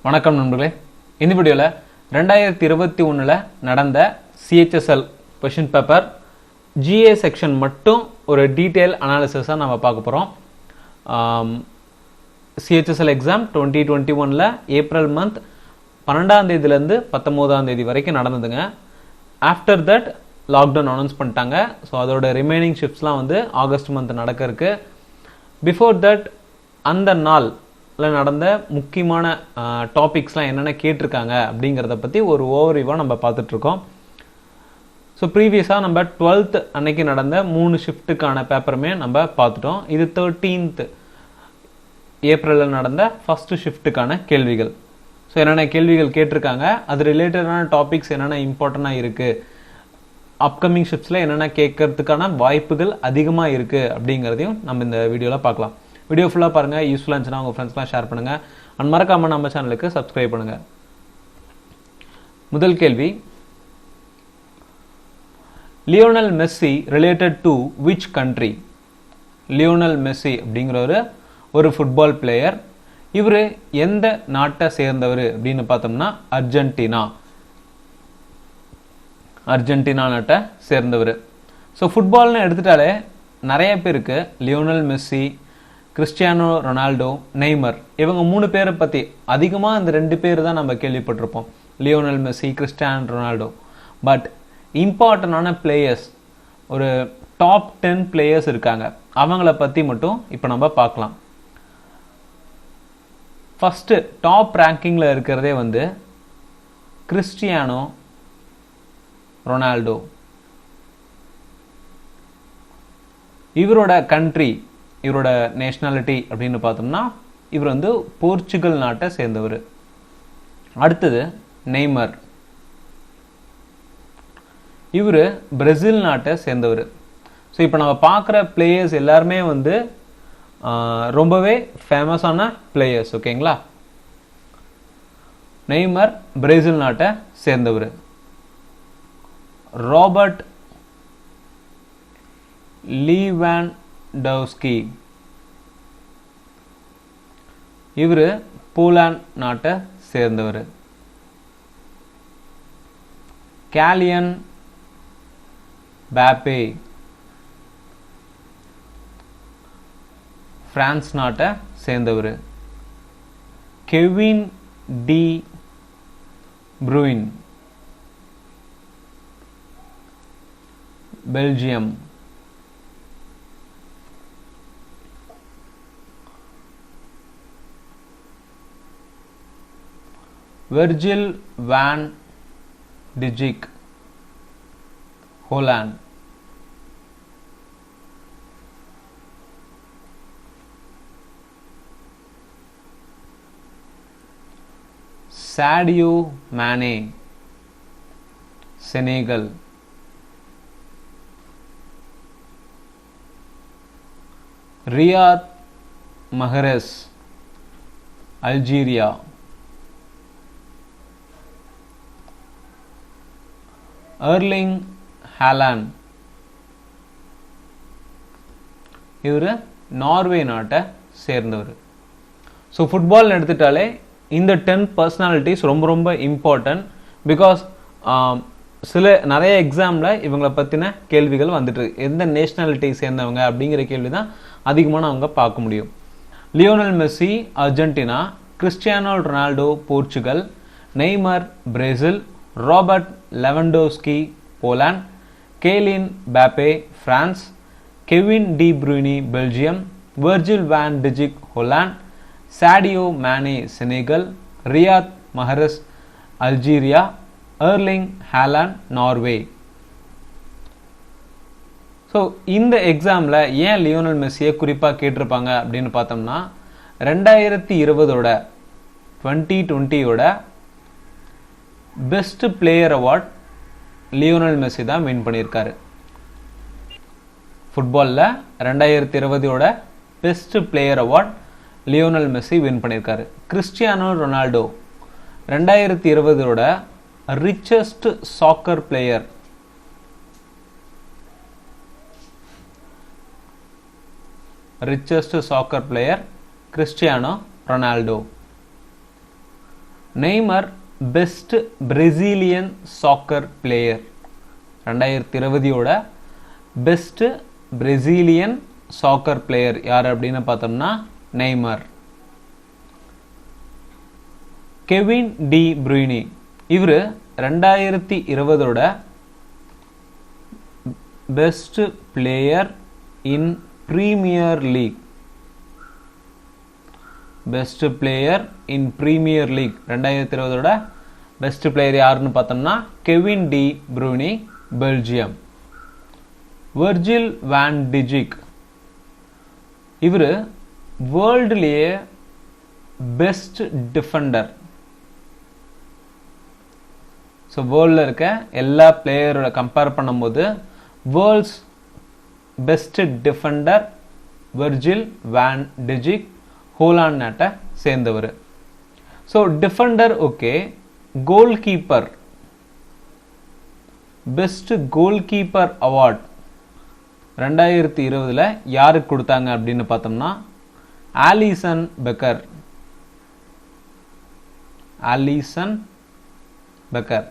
வணக்கம் நண்பர்களே. இந்த வீடியோவில் 2021 நடந்த CHSL question paper GA section மட்டும் ஒரு டீட்டெயில் அனாலிசிஸாக நம்ம பார்க்க போகிறோம். CHSL எக்ஸாம் 2021 ஏப்ரல் மந்த் 12ஆம் தேதியிலேருந்து 19ஆம் தேதி வரைக்கும் நடந்ததுங்க. ஆஃப்டர் தட் லாக்டவுன் அனௌன்ஸ் பண்ணிட்டாங்க. ஸோ அதோட ரிமைனிங் ஷிஃப்ட்ஸ்லாம் வந்து ஆகஸ்ட் மந்த் நடக்க இருக்கு. பிஃபோர் தட் அந்த நாள் நடந்த முக்கியமான டாபிக்ஸ்லாம் என்னென்ன கேட்டிருக்காங்க அப்படிங்கிறத பற்றி ஒரு ஓவர்வியூவாக நம்ம பார்த்துட்ருக்கோம். ஸோ ப்ரீவியஸாக நம்ம 12th அன்னைக்கு நடந்த 3 ஷிஃப்ட்டுக்கான பேப்பருமே நம்ம பார்த்துட்டோம். இது 13th ஏப்ரலில் நடந்த ஃபஸ்ட்டு ஷிஃப்ட்டுக்கான கேள்விகள். ஸோ என்னென்ன கேள்விகள் கேட்டிருக்காங்க, அது ரிலேட்டடான டாபிக்ஸ் என்னென்ன இம்பார்ட்டண்ட்டாக இருக்குது, அப்கமிங் ஷிஃப்ட்ஸில் என்னென்ன கேட்கறதுக்கான வாய்ப்புகள் அதிகமாக இருக்குது அப்படிங்கிறதையும் நம்ம இந்த வீடியோவில் பார்க்கலாம். வீடியோ ஃபுல்லாக பாருங்கள். யூஸ்ஃபுல்லாக இருந்துச்சுன்னா உங்கள் ஃப்ரெண்ட்ஸ்லாம் ஷேர் பண்ணுங்கள். அண்ட் மறக்காமல் நம்ம சேனலுக்கு சப்ஸ்கிரைப் பண்ணுங்கள். முதல் கேள்வி, Lionel Messi related to which country? Lionel Messi அப்படிங்கிற ஒரு ஃபுட்பால் பிளேயர். இவர் எந்த நாட்டை சேர்ந்தவர் அப்படின்னு பார்த்தோம்னா அர்ஜென்டினா நாட்டை சேர்ந்தவர். ஸோ ஃபுட்பால்னு எடுத்துட்டாலே நிறைய பேருக்கு Lionel Messi, Cristiano Ronaldo, Neymar, இவங்க 3 பேரை பற்றி அதிகமாக இந்த 2 பேர் தான் நம்ம கேள்விப்பட்டிருப்போம், Lionel Messi, Cristiano Ronaldo. But இம்பார்ட்டண்டான பிளேயர்ஸ், ஒரு டாப் 10 பிளேயர்ஸ் இருக்காங்க, அவங்கள பற்றி மட்டும் இப்போ நம்ம பார்க்கலாம். ஃபஸ்ட்டு டாப் ரேங்கிங்கில் இருக்கிறதே வந்து கிறிஸ்டியானோ ரொனால்டோ. இவரோட கண்ட்ரி, இவரோட நேஷனாலிட்டி அப்படின்னு பார்த்தோம்னா இவர் வந்து போர்ச்சுகல் நாட்டை சேர்ந்தவர். அடுத்தது நெய்மர், இவர் பிரேசில் நாட்டை சேர்ந்தவர். ஸோ இப்போ நம்ம பார்க்குற பிளேயர்ஸ் எல்லாருமே வந்து ரொம்பவே ஃபேமஸான பிளேயர்ஸ். ஓகேங்களா? நெய்மர் பிரேசில் நாட்டை சேர்ந்தவர். ராபர்ட் லீவாண்டோவ்ஸ்கி, இவர் போலாந்து நாட்டை சேர்ந்தவர். கேலியன் பாப்பே, பிரான்ஸ் நாட்டை சேர்ந்தவர். Kevin De Bruyne, Belgium. Virgil van Dijk, Holland. Sadio Mane, Senegal. Riyad Mahrez, Algeria. Erling Haaland, இவர் நார்வே நாட்டை சேர்ந்தவர். ஸோ ஃபுட்பால் எடுத்துட்டாலே இந்த 10 பர்சனாலிட்டிஸ் ரொம்ப ரொம்ப இம்பார்ட்டன்ட். பிகாஸ் நிறைய எக்ஸாமில் இவங்களை பற்றின கேள்விகள் வந்துட்டு, எந்த நேஷனாலிட்டி சேர்ந்தவங்க அப்படிங்கிற கேள்வி தான் அதிகமாக அவங்க பார்க்க முடியும். Lionel Messi Argentina, Cristiano Ronaldo Portugal, Neymar Brazil, Robert Lewandowski Poland, Kylian Mbappe France, Kevin De Bruyne Belgium, Virgil van Dijk Holland, Sadio Mane Senegal, Riyad Mahrez Algeria, Erling Haaland Norway. So இந்த எக்ஸாமில் ஏன் Lionel மெஸ்ஸியை குறிப்பாக கேட்டிருப்பாங்க அப்படின்னு பார்த்தோம்னா 2020 best player award Lionel Messi தான் win பண்ணியிருக்காரு. ஃபுட்பாலில் 2020 best player award Lionel Messi win பண்ணியிருக்காரு. Cristiano Ronaldo 2020 richest soccer player. richest soccer player Cristiano Ronaldo. Neymar best Brazilian soccer player. 2020 best Brazilian soccer player யார் அப்படின்னு பார்த்தோம்னா Neymar. Kevin De Bruyne, இவர் 2020 best player in Premier League. Best player in Premier League 2020 best player யாருன்னு பார்த்தோம்னா Kevin De Bruyne, Belgium. Virgil van Dijk, இவர் வேர்ல்டுலேயே best defender. So வேர்ல்டில் இருக்க எல்லா பிளேயரோட கம்பேர் பண்ணும்போது world's best defender Virgil van Dijk, Holland நாட்டை சேர்ந்தவர். So defender okay. Goalkeeper, best goalkeeper award 2020 யாருக்கு கொடுத்தாங்க அப்படின்னு பார்த்தோம்னா Alisson Becker. Alisson Becker.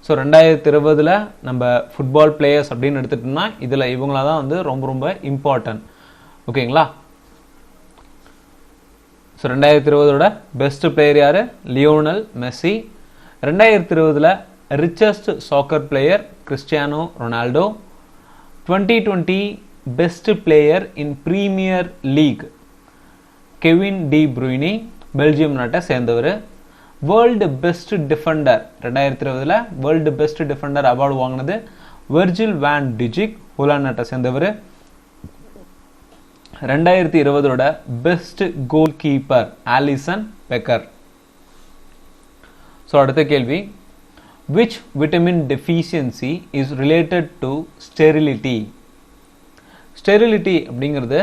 So 2020 நம்ம ஃபுட்பால் பிளேயர்ஸ் அப்படின்னு எடுத்துட்டோம்னா இதில் இவங்கள தான் வந்து ரொம்ப ரொம்ப இம்பார்ட்டன்ட். ஓகேங்களா? ஸோ 2020 பெஸ்ட் பிளேயர் யார்? Lionel Messi. 2020 richest soccer player Cristiano Ronaldo. 2020 best player in Premier League Kevin De Bruyne, Belgium நாட்டை சேர்ந்தவர். World best defender 2020 world best defender award வாங்கினது வெர்ஜில் வான் டிஜிக், ஹோலாண்ட் நாட்டை சேர்ந்தவர். 2020 best goalkeeper Alisson Becker. So அடுத்த கேள்வி, which vitamin deficiency is related to sterility? Sterility அப்படிங்கிறது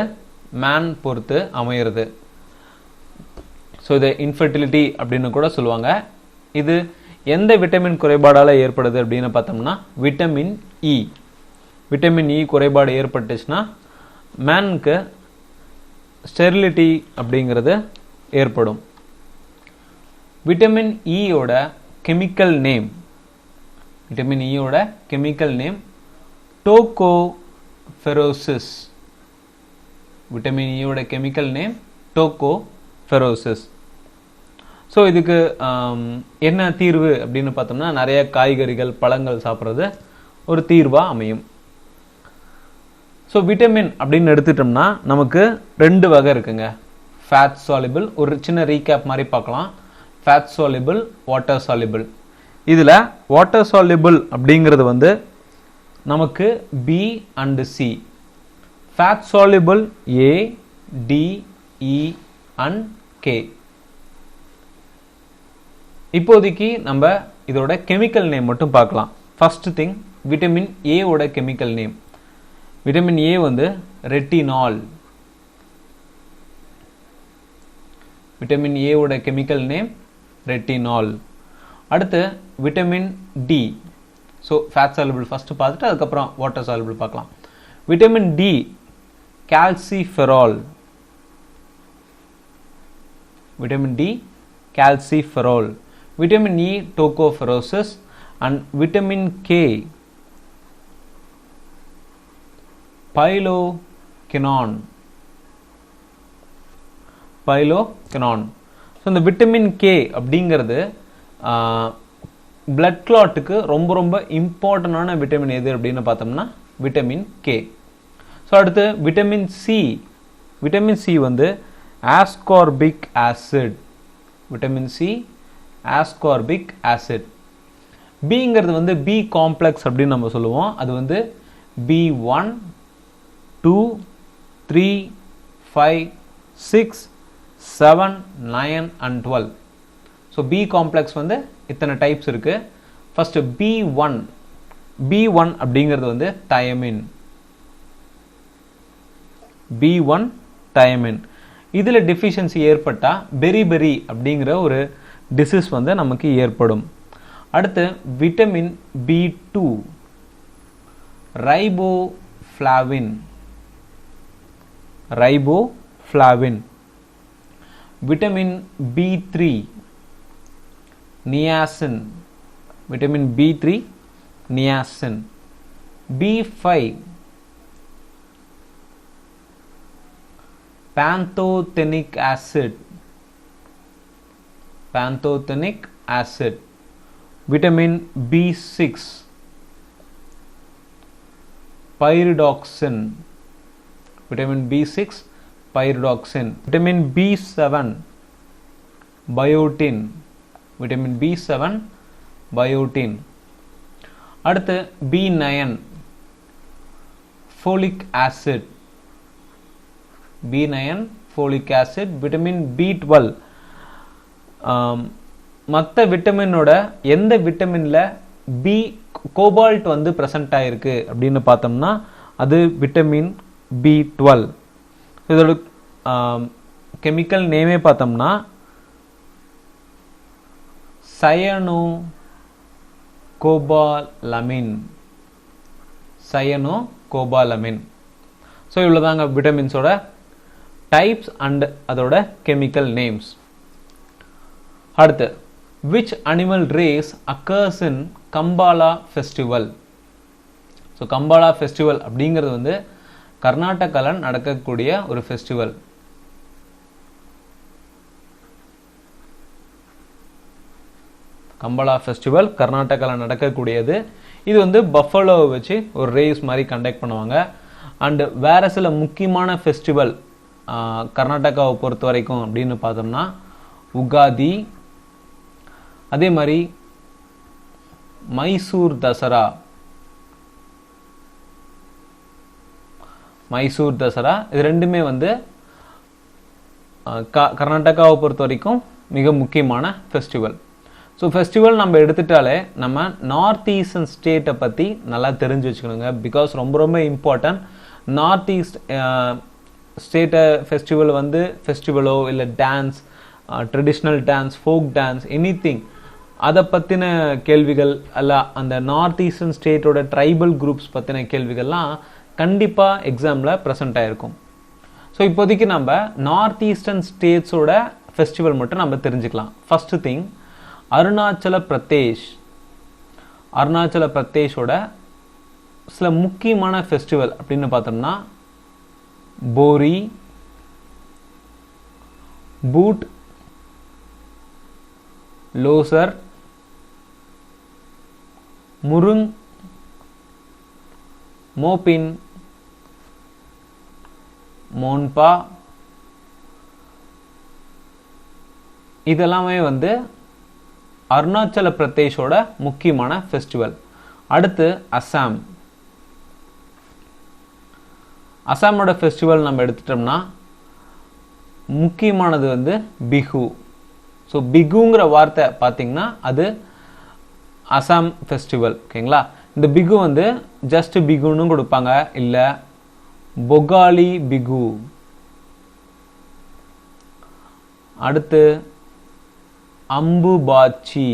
man பொறுத்து அமையிறது. ஸோ இதை இன்ஃபர்டிலிட்டி அப்படின்னு கூட சொல்லுவாங்க. இது எந்த விட்டமின் குறைபாடால் ஏற்படுது அப்படின்னு பார்த்தோம்னா விட்டமின் இ. விட்டமின் இ குறைபாடு ஏற்பட்டுச்சுன்னா மேனுக்கு ஸ்டெரிலிட்டி அப்படிங்கிறது ஏற்படும். விட்டமின் இயோட கெமிக்கல் நேம், விட்டமின் இயோட கெமிக்கல் நேம் டோகோஃபெரோசிஸ். விட்டமின் இயோட கெமிக்கல் நேம் டோகோஃபெரோசிஸ். ஸோ இதுக்கு என்ன தீர்வு அப்படின்னு பார்த்தோம்னா நிறைய காய்கறிகள் பழங்கள் சாப்பிட்றது ஒரு தீர்வாக அமையும். ஸோ விட்டமின் அப்படின்னு எடுத்துட்டோம்னா நமக்கு 2 வகை இருக்குங்க. ஃபேட் சாலிபிள், ஒரு சின்ன ரீகேப் மாதிரி பார்க்கலாம். Fat soluble, water soluble. இதில் வாட்டர் சாலிபிள் அப்படிங்கிறது வந்து நமக்கு B and C. Fat soluble A, D, E and K. இப்போதைக்கு நம்ம இதோட கெமிக்கல் நேம் மட்டும் பார்க்கலாம். ஃபர்ஸ்ட் திங், விட்டமின் ஏ ஓட கெமிக்கல் நேம். விட்டமின் ஏ வந்து ரெட்டினால். விட்டமின் ஏ ஓட கெமிக்கல் நேம் ரெட்டினால். அடுத்து vitamin D. So fat soluble first பார்த்துட்டு அதுக்கப்புறம் வாட்டர் சாலிபிள் பார்க்கலாம். Vitamin D calciferol. Vitamin D calciferol. Vitamin E tocopherosis and vitamin K phylloquinone. Phylloquinone. So இந்த vitamin K அப்படிங்கிறது blood கிளாட்டுக்கு ரொம்ப ரொம்ப இம்பார்ட்டண்டான விட்டமின் எது அப்படின்னு பார்த்தோம்னா விட்டமின் கே. ஸோ அடுத்து விட்டமின் சி. விட்டமின் சி வந்து ascorbic acid. Vitamin C ascorbic acid. பிங்கிறது வந்து பி காம்ப்ளெக்ஸ் அப்படின்னு நம்ம சொல்லுவோம். அது வந்து B1, 2, 3, 5, 6, 7, 9 and 12. So B complex வந்து இத்தனை டைப்ஸ் இருக்கு. First B1. B1 அப்படிங்கிறது வந்து தயமின். B1 thiamine. இதில் டெஃபிஷியன்சி ஏற்பட்டால் பெரிபெரி அப்படிங்கிற ஒரு டிசீஸ் வந்து நமக்கு ஏற்படும். அடுத்து vitamin B2 riboflavin. Riboflavin. Vitamin B3 niacin, vitamin B3 niacin. B5 pantothenic acid, pantothenic acid. Vitamin B6 pyridoxine, vitamin B6 pyridoxine. Vitamin B7 biotin, vitamin B7 biotin. அடுத்து B9 folic acid, B9 folic acid. vitamin B12 மற்ற விட்டமினோட எந்த விட்டமின்ல B cobalt வந்து present ஆயிருக்கு அப்படின்னு பார்த்தோம்னா அது vitamin B12. இதோட chemical நேமே பார்த்தோம்னா சயனோ கோபாலமின், சயனோ கோபாலமின். ஸோ இவ்வளோதாங்க விட்டமின்ஸோட டைப்ஸ் அண்ட் அதோட கெமிக்கல் நேம்ஸ். அடுத்து which animal race occurs in Kambala festival? So Kambala festival அப்படிங்கிறது வந்து கர்நாடகாவில் நடக்கக்கூடிய ஒரு ஃபெஸ்டிவல். கம்பாலா ஃபெஸ்டிவல் கர்நாடகாவில் நடக்கக்கூடியது. இது வந்து பஃபலோவை வச்சு ஒரு ரேஸ் மாதிரி கண்டக்ட் பண்ணுவாங்க. அண்டு வேற சில முக்கியமான ஃபெஸ்டிவல் கர்நாடகாவை பொறுத்த வரைக்கும் அப்படின்னு பார்த்தோம்னா உகாதி, அதே மாதிரி மைசூர் தசரா, மைசூர் தசரா. இது ரெண்டுமே வந்து கர்நாடகாவை பொறுத்த வரைக்கும் மிக முக்கியமான ஃபெஸ்டிவல். ஸோ ஃபெஸ்டிவல் நம்ம எடுத்துட்டாலே நம்ம நார்த் ஈஸ்டர்ன் ஸ்டேட்டை பற்றி நல்லா தெரிஞ்சு வச்சுக்கணுங்க. பிகாஸ் ரொம்ப ரொம்ப இம்பார்ட்டன்ட். நார்த் ஈஸ்ட் ஸ்டேட்டை ஃபெஸ்டிவல் வந்து ஃபெஸ்டிவலோ இல்லை dance, traditional dance, folk dance, any thing, அதை பற்றின கேள்விகள் அல்ல அந்த நார்த் ஈஸ்டர்ன் ஸ்டேட்டோட ட்ரைபல் குரூப்ஸ் பற்றின கேள்விகள்லாம் கண்டிப்பாக எக்ஸாமில் ப்ரெசென்ட் ஆகிருக்கும். ஸோ இப்போதைக்கு நம்ம நார்த் ஈஸ்டர்ன் ஸ்டேட்ஸோட ஃபெஸ்டிவல் மட்டும் நம்ம தெரிஞ்சுக்கலாம். First thing Arunachal Pradesh. அருணாச்சல பிரதேஷோட சில முக்கியமான ஃபெஸ்டிவல் அப்படின்னு பார்த்தோம்னா போரி, பூட், லோசர், முருங், மோபின், மோன்பா. இதெல்லாமே வந்து அருணாச்சல பிரதேஷோட முக்கியமான ஃபெஸ்டிவல். அடுத்து அசாம். அசாமோட ஃபெஸ்டிவல் நம்ம எடுத்துட்டோம்னா முக்கியமானது வந்து பிஹு. ஸோ பிகுங்கிற வார்த்தை பார்த்தீங்கன்னா அது அசாம் ஃபெஸ்டிவல். ஓகேங்களா? இந்த பிகு வந்து ஜஸ்ட் பிகுன்னு கொடுப்பாங்க, இல்லை பொகாலி பிகு. அடுத்து அம்புபாச்சி,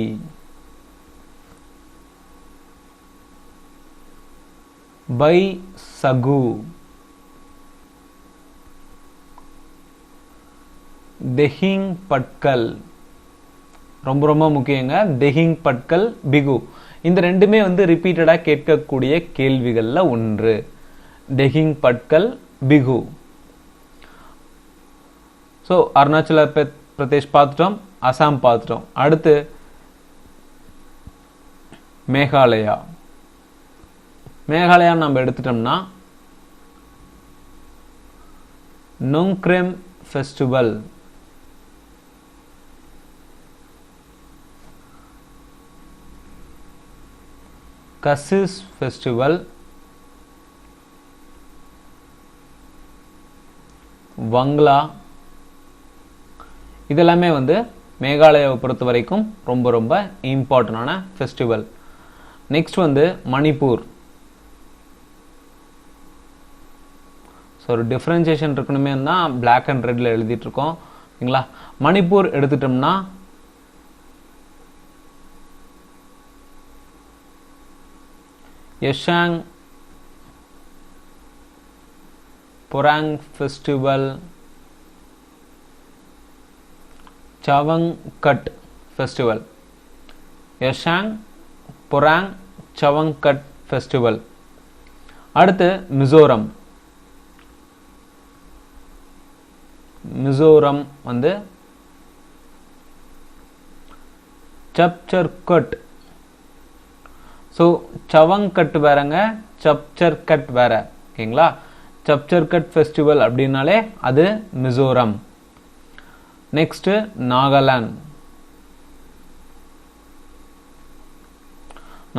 பை சகு, தெஹிங் பட்கல். ரொம்ப ரொம்ப முக்கியங்க. தெஹிங் பட்கல், பிகு. இந்த ரெண்டுமே வந்து ரிப்பீட்டடாக கேட்கக்கூடிய கேள்விகளில் ஒன்று. தெஹிங் பட்கல், பிகு. ஸோ அருணாச்சல பிரதேஷ் பார்த்துட்டோம், அசாம் பார்த்துட்டோம். அடுத்து மேகாலயா. மேகாலயா நம்ம எடுத்துட்டோம்னா நோங்க்ரெம் ஃபெஸ்டிவல், கசிஸ் ஃபெஸ்டிவல், வங்லா. இதெல்லாமே வந்து மேகாலயாவை பொறுத்த வரைக்கும் ரொம்ப ரொம்ப இம்பார்ட்டண்டான ஃபெஸ்டிவல். நெக்ஸ்ட் வந்து மணிப்பூர். ஸோ ஒரு டிஃப்ரென்சியேஷன் இருக்கணுமே தான் பிளாக் அண்ட் ரெட்ல எழுதிட்டு இருக்கோம். ஓகேங்களா? மணிப்பூர் எடுத்துட்டோம்னா யஷாங் பொராங் ஃபெஸ்டிவல், சவங் கட் ஃபெஸ்டிவல். யஷாங் பொராங் சவங்கட் ஃபெஸ்டிவல். அடுத்து மிசோரம். மிசோரம் வந்து சப்சர்கட். ஸோ சவங்கட் வேறங்க, சப்சர்கட் வேற. ஓகேங்களா? சப்சர்கட் ஃபெஸ்டிவல் அப்படின்னாலே அது மிசோரம். நெக்ஸ்ட் நாகாலாந்து.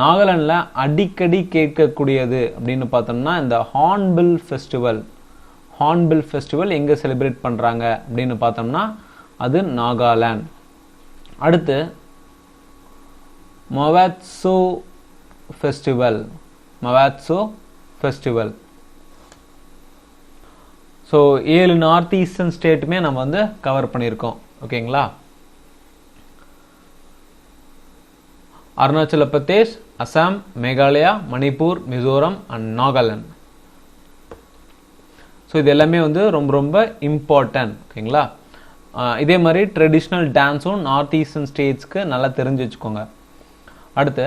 நாகாலாண்டில் அடிக்கடி கேட்கக்கூடியது அப்படின்னு பார்த்தோம்னா இந்த ஹார்ன்பில் ஃபெஸ்டிவல். ஹார்ன்பில் ஃபெஸ்டிவல் எங்கே செலிப்ரேட் பண்ணுறாங்க அப்படின்னு பார்த்தோம்னா அது நாகாலாந்து. அடுத்து Moatsu festival. Moatsu festival. So 7 north eastern ஸ்டேட்டுமே நம்ம வந்து கவர் பண்ணியிருக்கோம். ஓகேங்களா? அருணாச்சல பிரதேஷ், அசாம், மேகாலயா, மணிப்பூர், மிசோரம் அண்ட் நாகாலாந்து. ஸோ இது எல்லாமே வந்து ரொம்ப ரொம்ப இம்பார்ட்டன்ட். ஓகேங்களா? இதே மாதிரி ட்ரெடிஷ்னல் டான்ஸும் நார்த் ஈஸ்டர்ன் ஸ்டேட்ஸ்க்கு நல்லா தெரிஞ்சு வச்சுக்கோங்க. அடுத்து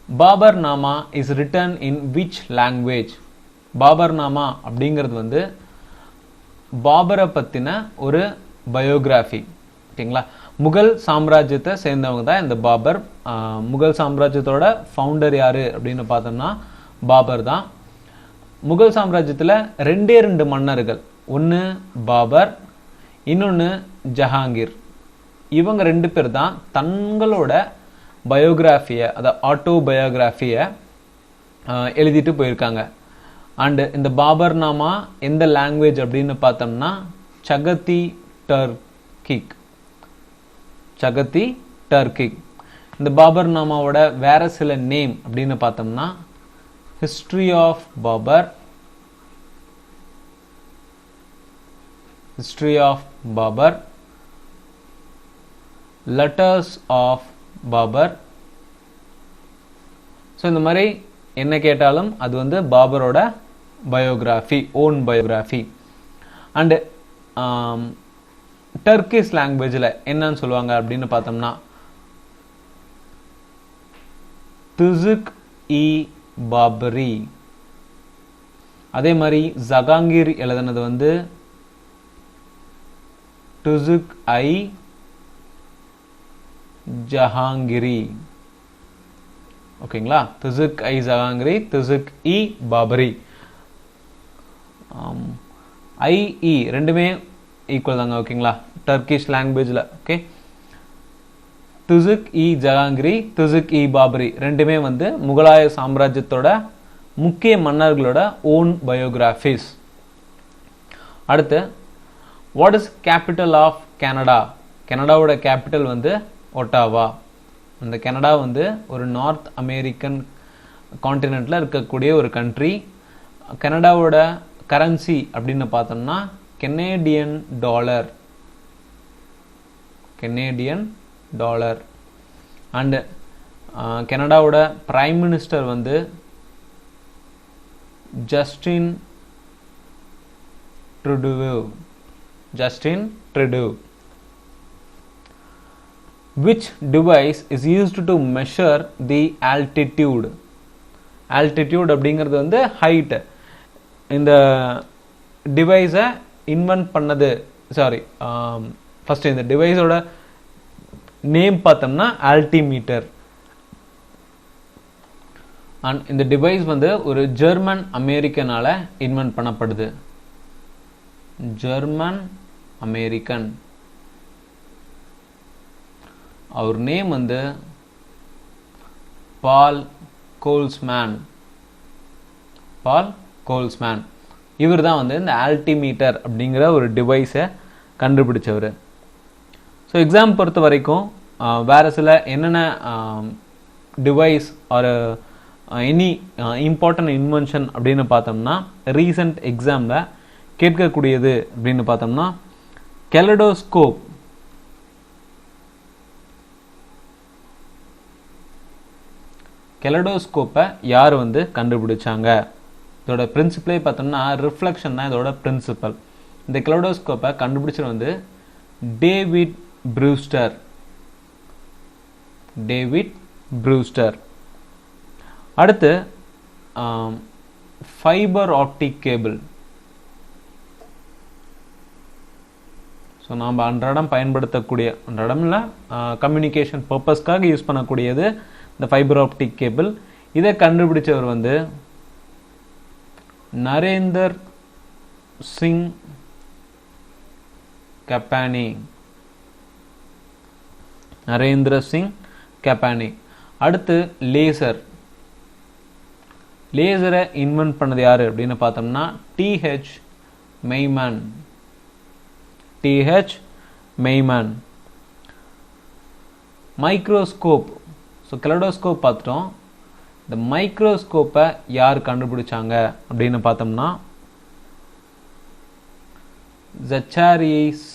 Baburnama is written in which language? Baburnama அப்படிங்கிறது வந்து பாபரை பற்றின ஒரு பயோகிராஃபி. ஓகேங்களா? முகல் சாம்ராஜ்யத்தை சேர்ந்தவங்க தான் இந்த பாபர். முகல் சாம்ராஜ்யத்தோட ஃபவுண்டர் யாரு அப்படின்னு பார்த்தோம்னா பாபர் தான். முகல் சாம்ராஜ்யத்தில் 2 மன்னர்கள். ஒன்று பாபர், இன்னொன்று ஜஹாங்கீர். இவங்க 2 பேர் தான் தங்களோட பயோகிராஃபியை, அதாவது ஆட்டோபயோகிராஃபியை எழுதிட்டு போயிருக்காங்க. அண்டு இந்த பாபர் நாமா எந்த லாங்குவேஜ் அப்படின்னு பார்த்தோம்னா சகதி டர்கிக். சகதி டர்கிக். இந்த பாபர் நாமாவோட வேற சில நேம் அப்படின்னு பார்த்தோம்னா history of Babur, history of Babur, letters of Babur. So இந்த மாதிரி என்ன கேட்டாலும் அது வந்து பாபரோட biography, own biography. And Turkish லாங்குவேஜில் என்னன்னு சொல்லுவாங்க அப்படின்னு பார்த்தோம்னா துசுக் இ பாபரி. அதே மாதிரி ஜஹாங்கீர் எழுதுனது வந்து துசுக் ஐ ஜஹாங்கிரி. ஓகேங்களா? துசுக் ஐ ஜஹாங்கிரி, துசுக் இ பாபரி. ஐஇ ரெண்டுமே ஈக்குவல் தாங்க. ஓகேங்களா? டர்க்கிஷ் லாங்குவேஜில். ஓகே, துசுக் இ ஜஹாங்கிரி, துசுக் இ பாபரி ரெண்டுமே வந்து முகலாய சாம்ராஜ்யத்தோட முக்கிய மன்னர்களோட ஓன் பயோகிராஃபிஸ். அடுத்து what is capital of Canada? கனடாவோட கேபிட்டல் வந்து ஒட்டாவா. அந்த கனடா வந்து ஒரு நார்த் அமெரிக்கன் கான்டினென்ட்ல இருக்கக்கூடிய ஒரு கண்ட்ரி. கனடாவோட கரன்சி அப்படின்னு பார்த்தோம்னா Canadian dollar. Canadian dollar. And கனடாவோட பிரைம் மினிஸ்டர் வந்து Justin Trudeau. Justin Trudeau. Which device is used to measure the altitude? Altitude அப்படிங்கிறது வந்து ஹைட். இந்த டிவைஸை இன்வென்ட் பண்ணது, சாரி, ஃபர்ஸ்ட் இந்த டிவைஸோட நேம் பார்த்தோம்னா ஆல்டிமீட்டர். அண்ட் இந்த டிவைஸ் வந்து ஒரு ஜெர்மன் அமெரிக்கனால இன்வென்ட் பண்ணப்படுது. German American. அவர் நேம் வந்து பால் கோல்ஸ்மேன். பால் கோல்ஸ்மேன். இவர் தான் வந்து இந்த ஆல்டிமீட்டர் அப்படிங்கிற ஒரு டிவைஸை கண்டுபிடிச்சவர். ஸோ எக்ஸாம் பொறுத்த வரைக்கும் வேறு சில என்னென்ன டிவைஸ் ஒரு எனி இம்பார்ட்டன்ட் இன்வென்ஷன் அப்படின்னு பார்த்தோம்னா ரீசன்ட் எக்ஸாமில் கேட்கக்கூடியது அப்படின்னு பார்த்தோம்னா கெலடோஸ்கோப். கெலடோஸ்கோப்பை யார் வந்து கண்டுபிடிச்சாங்க? இதோட பிரின்சிபலே பார்த்தோம்னா ரிஃப்ளெக்ஷன் தான் இதோட பிரின்சிபல். இந்த கெலடோஸ்கோப்பை கண்டுபிடிச்சது வந்து டேவிட் ப்ரூஸ்டர். David Brewster. அடுத்து ஃபைபர் ஆப்டிக் கேபிள். ஸோ நாம் அன்றாடம் பயன்படுத்தக்கூடிய, அன்றாடம் இல்லை, கம்யூனிகேஷன் பர்பஸ்க்காக யூஸ் பண்ணக்கூடியது இந்த ஃபைபர் ஆப்டிக் கேபிள். இதை கண்டுபிடிச்சவர் வந்து நரேந்தர் சிங் கப்பானி. நரேந்திர சிங் கப்பானி. அடுத்து லேசர். லேசரை இன்வென்ட் பண்ணது யாரு அப்படின்னு பார்த்தோம்னா டிஹெச் மெய்மேன். டிஹெச் மெய்மேன். மைக்ரோஸ்கோப். ஸோ கெலடோஸ்கோப் பார்த்துட்டோம். இந்த மைக்ரோஸ்கோப்பை யார் கண்டுபிடிச்சாங்க அப்படின்னு பார்த்தோம்னா ஜச்சாரியஸ்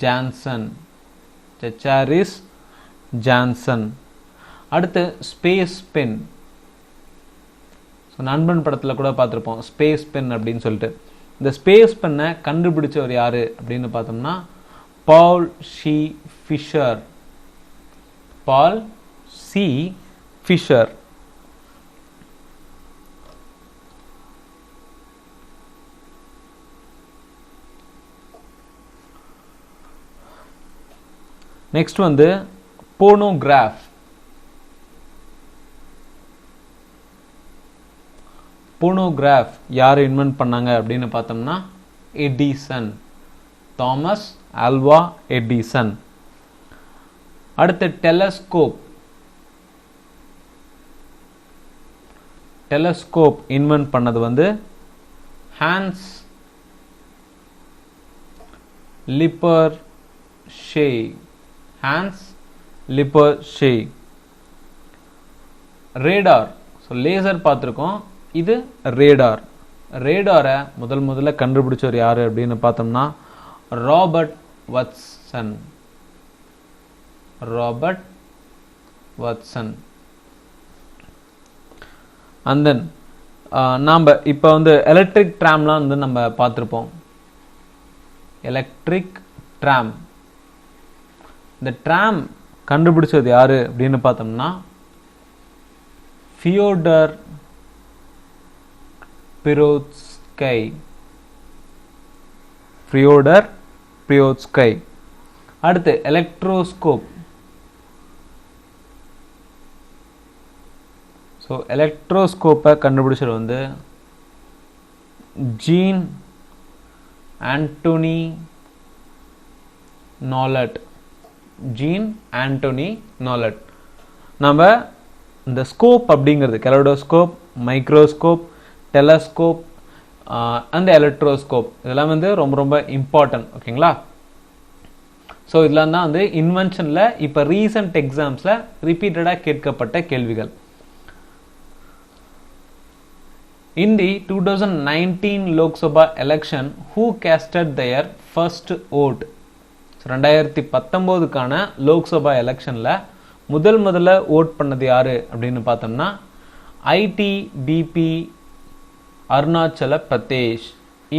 ஜான்சன். ஜச்சாரிஸ் ஜான்சன். அடுத்து ஸ்பேஸ் பென். ஸோ நண்பன் படத்தில் கூட பார்த்துருப்போம் ஸ்பேஸ் பென் அப்படின்னு சொல்லிட்டு. இந்த ஸ்பேஸ் பென்னை கண்டுபிடிச்சவர் யாரு அப்படின்னு பார்த்தோம்னா பால் சி ஃபிஷர். பால் சி ஃபிஷர். நெக்ஸ்ட் வந்து போனோகிராஃப். போனோகிராஃப் யார் இன்வென்ட் பண்ணாங்க அப்படின்னு பார்த்தோம்னா எடிசன். Thomas Alva Edison. அடுத்து டெலஸ்கோப். டெலஸ்கோப் இன்வென்ட் பண்ணது வந்து ஹான்ஸ் லிப்பர் ஷே. ஹான்ஸ் லிப்பர் ஷே. ரேடார். ஸோ லேசர் பார்த்துருக்கோம், இது ரேடார். ரேடாரை முதல்ல கண்டுபிடிச்சவர் யாரு அப்படின்னு பார்த்தோம்னா Robert Watson. Robert Watson. And then நாம் இப்போ வந்து எலக்ட்ரிக் ட்ராம்லாம் வந்து நம்ம பார்த்துருப்போம். Electric tram. இந்த ட்ராம் கண்டுபிடிச்சது யாரு அப்படின்னு பார்த்தோம்னா ஃபியோடர் பிரோட்ஸ்கை. ஃபியோடர் பிரோட்ஸ்கை. அடுத்து எலக்ட்ரோஸ்கோப். ஸோ எலக்ட்ரோஸ்கோப்பை கண்டுபிடிச்சது வந்து ஜீன் ஆண்டோனி நாலட். ஜீன் ஆண்டோனி நாலட். நம்ம இந்த ஸ்கோப் அப்படிங்கிறது கெலடோஸ்கோப், மைக்ரோஸ்கோப், டெலஸ்கோப் அண்ட் எலக்ட்ரோஸ்கோப் இதெல்லாம் வந்து ரொம்ப ரொம்ப இம்பார்ட்டன்ட். ஓகேங்களா? ஸோ இதெல்லாம் தான் வந்து இன்வென்ஷனில் இப்போ ரீசன்ட் எக்ஸாம்ஸில் ரிப்பீட்டடாக கேட்கப்பட்ட கேள்விகள். In the 2019 Lok Sabha election, who casted their first vote? 2019க்கான Lok Sabha எலெக்ஷன்ல முதல்ல ஓட் பண்ணது யாரு அப்படின்னு பார்த்தோம்னா ITBP Arunachal Pradesh,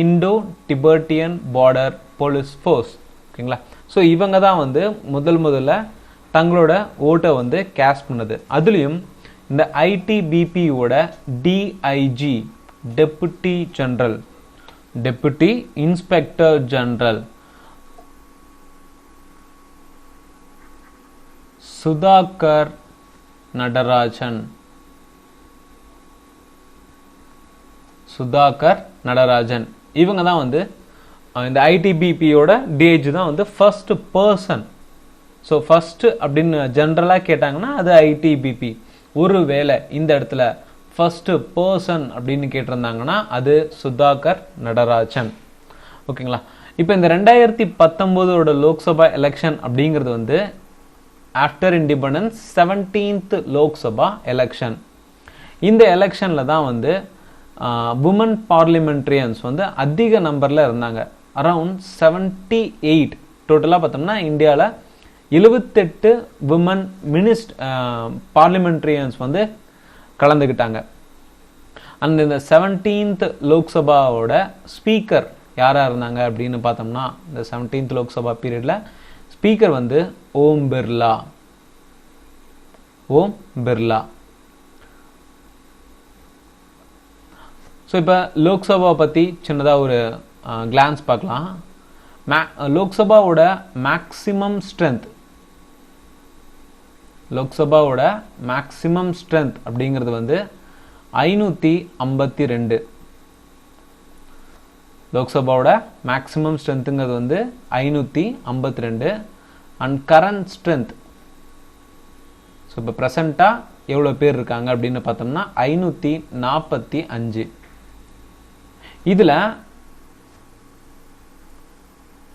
Indo Tibetan border police force. ஓகேங்களா? ஸோ இவங்க தான் வந்து முதல்ல தங்களோட ஓட்டை வந்து கேஸ்ட் பண்ணது. அதுலேயும் இந்த ஐடிபிபியோட DIG deputy general, deputy inspector general Sudhakar Natarajan. Sudhakar Natarajan இவங்க தான் வந்து இந்த ஐடிபிபியோட டிஐஜி தான் வந்து ஃபர்ஸ்ட் பர்சன். ஸோ ஃபர்ஸ்ட் அப்படின்னு ஜென்ரலாக கேட்டாங்கன்னா அது ஐடிபிபி. ஒருவேளை இந்த இடத்துல ஃபர்ஸ்ட் பர்சன் அப்படின்னு கேட்டிருந்தாங்கன்னா அது சுதாகர் நடராஜன். ஓகேங்களா? இப்போ இந்த 2019 லோக்சபா எலெக்ஷன் அப்படிங்கிறது வந்து after independence 17th Lok Sabha election. இந்த எலெக்ஷனில் தான் வந்து உமன் பார்லிமெண்ட்ரியன்ஸ் வந்து அதிக நம்பரில் இருந்தாங்க. அரவுண்ட் 78 டோட்டலாக பார்த்தோம்னா இந்தியாவில் 78 விமன் பார்லிமெண்ட்ரியன்ஸ் வந்து கலந்துக்கிட்டாங்க. அந்த இந்த 17th லோக்சபாவோட ஸ்பீக்கர் யாராக இருந்தாங்க அப்படின்னு பார்த்தோம்னா இந்த 17th லோக்சபா பீரியடில் ஸ்பீக்கர் வந்து ஓம் பிர்லா. ஓம் பிர்லா. ஸோ இப்போ லோக்சபா பற்றி சின்னதாக ஒரு கிளான்ஸ் பார்க்கலாம். லோக்சபாவோட மேக்ஸிமம் ஸ்ட்ரென்த், லோக்சபாவோட மேக்ஸிமம் ஸ்ட்ரென்த் அப்படிங்கிறது வந்து 552. லோக்சபாவோட மேக்ஸிமம் ஸ்ட்ரென்த்துங்கிறது வந்து 552. அண்ட் கரண்ட் ஸ்ட்ரென்த், ஸோ இப்போ ப்ரெசண்ட்டாக எவ்வளோ பேர் இருக்காங்க அப்படின்னு பார்த்தோம்னா 545. இதில்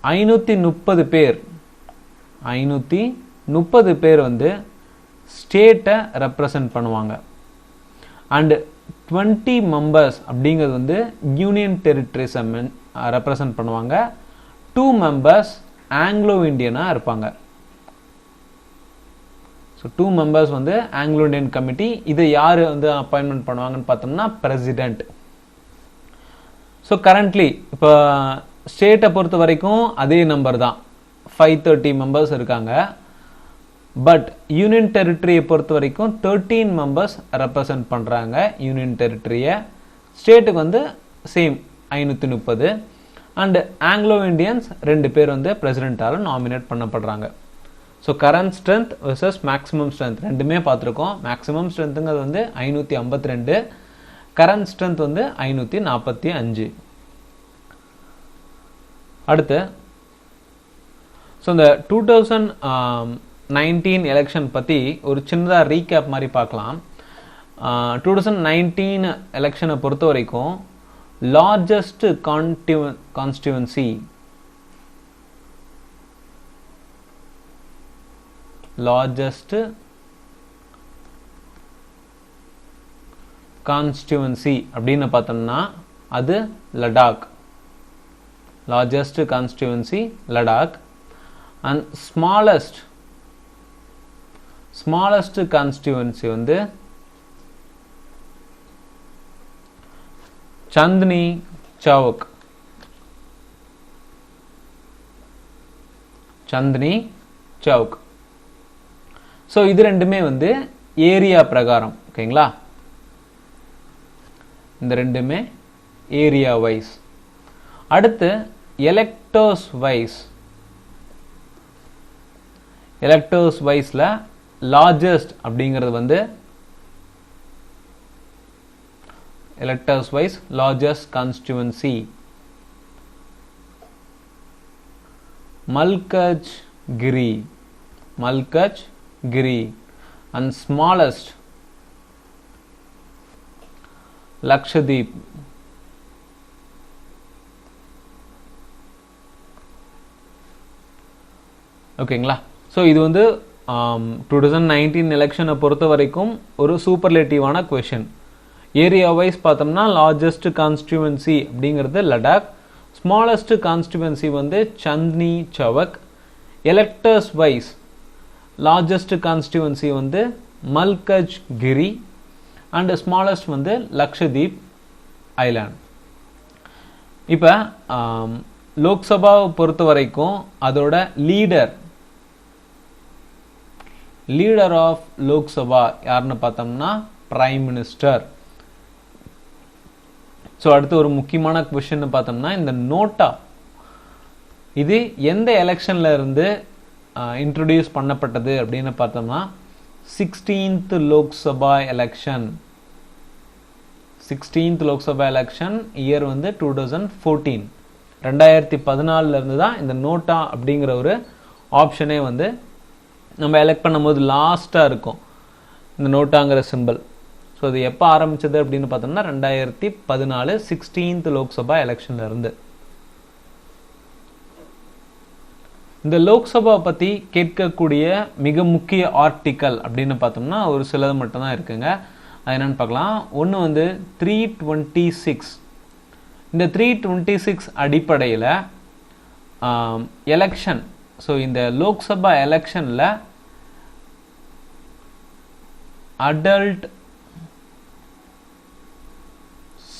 530 பேர் 530 பேர் வந்து ஸ்டேட்டை ரெப்ரசன்ட் பண்ணுவாங்க. அண்டு 20 மெம்பர்ஸ் அப்படிங்கிறது வந்து யூனியன் டெரிட்டரிஸை ரெப்ரசன்ட் பண்ணுவாங்க. 2 மெம்பர்ஸ் ஆங்கிலோ இண்டியனாக இருப்பாங்க. ஸோ 2 மெம்பர்ஸ் வந்து ஆங்கிலோ இண்டியன் கமிட்டி. இதை யார் வந்து அப்பாயின்மெண்ட் பண்ணுவாங்கன்னு பார்த்தோம்னா பிரசிடென்ட். ஸோ கரண்ட்லி இப்போ ஸ்டேட்டை பொறுத்த வரைக்கும் அதே நம்பர் தான், 530 மெம்பர்ஸ் இருக்காங்க. பட் யூனியன் டெரிட்டரியை பொறுத்த வரைக்கும் 13 மெம்பர்ஸ் ரெப்ரசன்ட் பண்ணுறாங்க யூனியன் டெரிட்டரியை. ஸ்டேட்டுக்கு வந்து சேம் 530. அண்ட் ஆங்கிலோ இண்டியன்ஸ் 2 பேர் வந்து பிரசிடென்ட்டால் நாமினேட் பண்ணப்படுறாங்க. So current strength versus maximum strength ரெண்டுமே பார்த்துருக்கோம். மேக்ஸிமம் ஸ்ட்ரென்த்துங்கிறது வந்து 552, கரண்ட் ஸ்ட்ரென்த் வந்து 545. அடுத்து ஸோ இந்த 2019 எலெக்ஷன் பற்றி ஒரு சின்னதாக ரீகேப் மாதிரி பார்க்கலாம். 2019 எலெக்ஷனை பொறுத்த வரைக்கும் லார்ஜஸ்ட் கான்ஸ்டியூவன்சி, லார்ஜஸ்ட் கான்ஸ்டியூவன்சி அப்படின்னு பார்த்தோம்னா அது Ladakh. Largest constituency Ladakh. And smallest constituency வந்து சந்த்னி சவுக். சந்த்னி சவுக். ஸோ இது ரெண்டுமே வந்து ஏரியா பிரகாரம், ஓகேங்களா? இந்த ரெண்டுமே ஏரியா வைஸ். அடுத்து எலெக்டர்ஸ் வைஸ். எலெக்டர்ஸ் வைஸ்ல லார்ஜஸ்ட் அப்படிங்கிறது வந்து electors wise largest constituency Malkajgiri. Malkajgiri. And smallest Lakshadweep. ஓகேங்களா? ஸோ இது வந்து 2019 எலெக்ஷனை பொறுத்த வரைக்கும் ஒரு சூப்பர்லேட்டிவான கொஷின். ஏரியா வைஸ் பார்த்தோம்னா லார்ஜஸ்ட் கான்ஸ்டியூவன்சி அப்படிங்கிறது லடாக், ஸ்மாலஸ்ட் கான்ஸ்டியூவன்சி வந்து Chandni Chowk. Electors wise largest constituency வந்து மல்கஜ்கிரி அண்ட் ஸ்மாலஸ்ட் வந்து லக்ஷதீப் ஐலாண்ட். இப்போ லோக்சபாவை பொறுத்த வரைக்கும் அதோட லீடர் ஆஃப் லோக்சபா யாருன்னு பார்த்தோம்னா பிரைம் மினிஸ்டர். ஸோ அடுத்து ஒரு முக்கியமான கொஸ்டின் பார்த்தோம்னா இந்த நோட்டா இது எந்த எலெக்ஷன்ல இருந்து இன்ட்ரோடியூஸ் பண்ணப்பட்டது அப்படின்னு பார்த்தோம்னா 16th Lok Sabha election. 16th Lok Sabha election year வந்து 2014. 2014 இருந்து தான் இந்த நோட்டா அப்படிங்கிற ஒரு ஆப்ஷனே வந்து நம்ம எலெக்ட் பண்ணும்போது லாஸ்ட்டாக இருக்கும் இந்த நோட்டாங்கிற சிம்பிள். ஸோ இது எப்போ ஆரம்பிச்சது அப்படின்னு பார்த்தோம்னா 2014 16th லோக்சபா எலெக்ஷன்ல இருந்து. இந்த லோக்சபா பற்றி கேட்கக்கூடிய மிக முக்கிய ஆர்டிக்கல் அப்படின்னு பார்த்தோம்னா ஒரு சிலது மட்டும்தான் இருக்குங்க. அது என்னன்னு பார்க்கலாம். ஒன்று வந்து 326. இந்த 326 அடிப்படையில் எலெக்ஷன், ஸோ இந்த லோக்சபா எலெக்ஷனில் அடல்ட்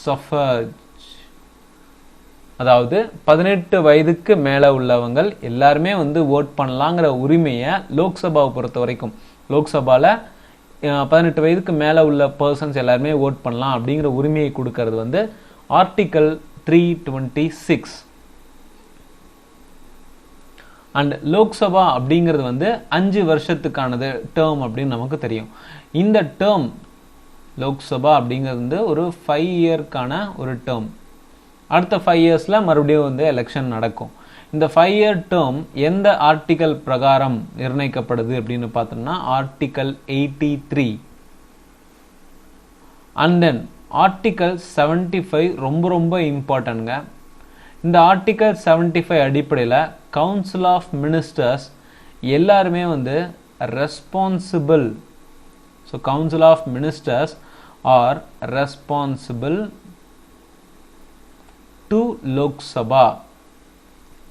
சஃபரேஜ் அதாவது 18 வயதுக்கு மேலே உள்ளவங்கள் எல்லாருமே வந்து ஓட் பண்ணலாங்கிற உரிமையை லோக்சபாவை பொறுத்த வரைக்கும், லோக்சபாவில் 18 வயதுக்கு மேலே உள்ள பர்சன்ஸ் எல்லாருமே ஓட் பண்ணலாம் அப்படிங்கிற உரிமையை கொடுக்கறது வந்து ஆர்டிகல் 326. அண்ட் லோக்சபா அப்படிங்கிறது வந்து 5 வருஷத்துக்கானது டேர்ம் அப்படின்னு நமக்கு தெரியும். இந்த டேர்ம் லோக்சபா அப்படிங்கிறது வந்து ஒரு 5 இயர்க்கான ஒரு டேர்ம். அடுத்த 5 இயர்ஸில் மறுபடியும் வந்து எலெக்ஷன் நடக்கும். இந்த 5 இயர் டேர்ம் எந்த ஆர்டிக்கல் பிரகாரம் நிர்ணயிக்கப்படுது அப்படின்னு பார்த்தோம்னா ஆர்டிக்கல் 83. அண்ட் தென் ஆர்டிக்கல் 75 ரொம்ப ரொம்ப இம்பார்ட்டன்ட்ங்க. இந்த ஆர்டிக்கல் 75 அடிப்படையில் கவுன்சில் ஆஃப் மினிஸ்டர்ஸ் எல்லாருமே வந்து responsible. So council of ministers are responsible to Lok Sabha.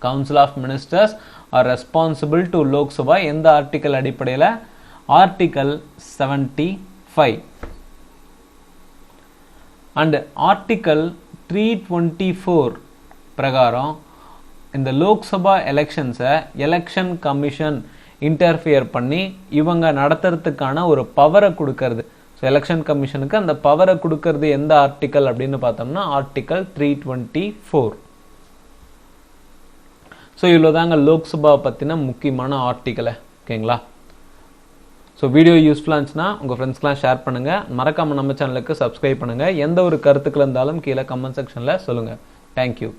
Council of Ministers are responsible to Lok Sabha. எந்த ஆர்டிக்கல் அடிப்படையில்? ஆர்டிக்கல் 75. அண்ட் ஆர்டிக்கல் 324 பிரகாரம் இந்த லோக்சபா எலெக்ஷன்ஸை எலெக்ஷன் கமிஷன் இன்டர்ஃபியர் பண்ணி இவங்க நடத்துறதுக்கான ஒரு பவரை கொடுக்கறது. ஸோ எலெக்ஷன் கமிஷனுக்கு அந்த பவரை கொடுக்கறது எந்த ஆர்டிக்கல் அப்படின்னு பார்த்தோம்னா ஆர்டிக்கல் 324. ஸோ இவ்வளோ தாங்க லோக்சபா பற்றின முக்கியமான ஆர்டிக்கலை. ஓகேங்களா? ஸோ வீடியோ யூஸ்ஃபுல்லாக இருந்துச்சுன்னா உங்கள் ஃப்ரெண்ட்ஸ்க்கெலாம் ஷேர் பண்ணுங்கள். மறக்காமல் நம்ம சேனலுக்கு சப்ஸ்கிரைப் பண்ணுங்கள். எந்த ஒரு கருத்துக்கள் இருந்தாலும் கீழே கமெண்ட் செக்ஷனில் சொல்லுங்கள். தேங்க்யூ.